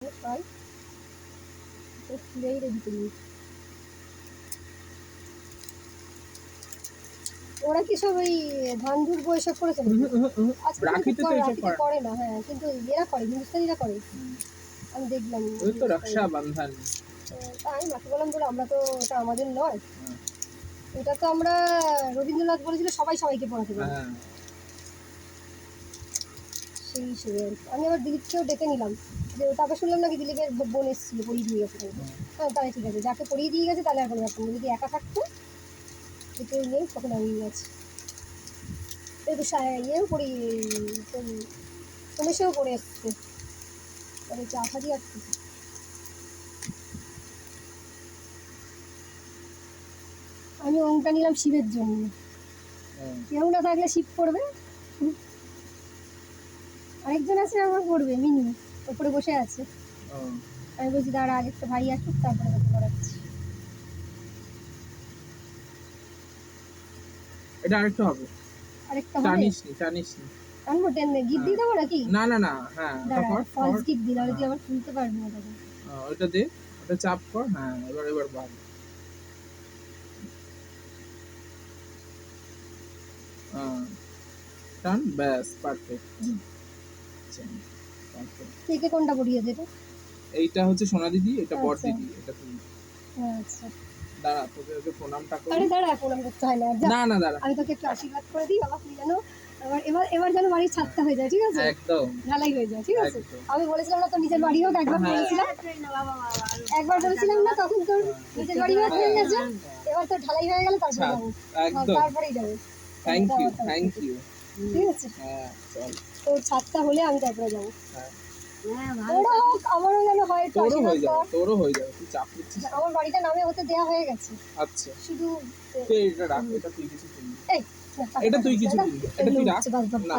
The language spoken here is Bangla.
পাই তো খুলেই রেডি করি। ওরা কি সব ওই ধান ঝুড়বো এসব করেছে আজকে রাখিতে তো এসব করে না। হ্যাঁ কিন্তু এরা করে, হিন্দুস্তানিরা করে, আমি দেখলাম। ওই তো রক্ষাবন্ধন। তাই আমি মাকে বললাম বলে আমরা তো এটা আমাদের নয়, এটা তো আমরা রবীন্দ্রনাথ বলেছিল সবাই সবাইকে পড়াতে পারে। সেই হিসেবে আমি আবার দিলীপকেও ডেকে নিলাম, যে তারপর শুনলাম নাকি দিলীপের বোন এসেছিল, পড়িয়ে দিয়ে গেছে। হ্যাঁ তাহলে ঠিক আছে, যাকে পড়িয়ে দিয়ে গেছে তাহলে আর কোনো ব্যাপার নেই। যদি একা থাকতো কেউ নেই তখন আমি গেছি। এই তো ইয়েও পড়ি, সোমেশেও পড়ে এসছে, তবে চা খাজি আসছে। আমি ওংটা নিলাম শিবের জন্য, কেউ না থাকলে শিব পড়বে, আরেকজন আছে আমার পড়বে, মিনি ওপরে বসে আছে। আমি বলছি দাঁড়া আগে একটা ভাই আসুক তারপরে তোকে পড়াচ্ছি। এটা আরেকটা হবে, আরেকটা হবে, জানিস নি আনবো টেন গিফট দিয়ে দেবো নাকি? না না না, হ্যাঁ ফলস গিফট দিলে তুই আবার খুলতে পারবি না তখন। ওটা দে, ওটা চাপ কর। হ্যাঁ এবার বাদ। টান, ব্যাস পারফেক্ট। থেকে কোনটা পড়িয়ে দেবে? এইটা হচ্ছে সোনা দিদি, এটা বড় দিদি, এটা তুমি। আচ্ছা দাঁড়া তোকে ওকে প্রণামটা করি। আরে দাঁড়া প্রণাম করতে হয় না, না দাঁড়া, আমি তোকে একটু আশীর্বাদ করে দিই বাবা, তুই জানো এবার যেন বাড়ির ছাদটা হয়ে যায়, ঠিক আছে? একদম ঢালাই হয়ে যায়, ঠিক আছে? আমি বলেছিলাম না তো নিজের বাড়ি হোক, একবার বলেছিলাম না তখন তোর নিজের বাড়ি হোক হয়ে গেছে, এবার তো ঢালাই হয়ে গেলে তারপরে যাবো, তারপরেই যাবো। থ্যাংক ইউ ঠিক আছে, হ্যাঁ চল, তোর ছাদটা হলে আমি তারপরে যাবো। ওরা হোক আমারও যেন হয়, তোরও হয়ে যাবে, তুই চাপ নিচ্ছিস। আমার বাড়িটা নামে হতে দেয়া হয়ে গেছে। আচ্ছা শুধু এটা রাখ, এটা তুই কিছু কিনবি, এটা তুই কিছু কিনবি, এটা তুই রাখ না।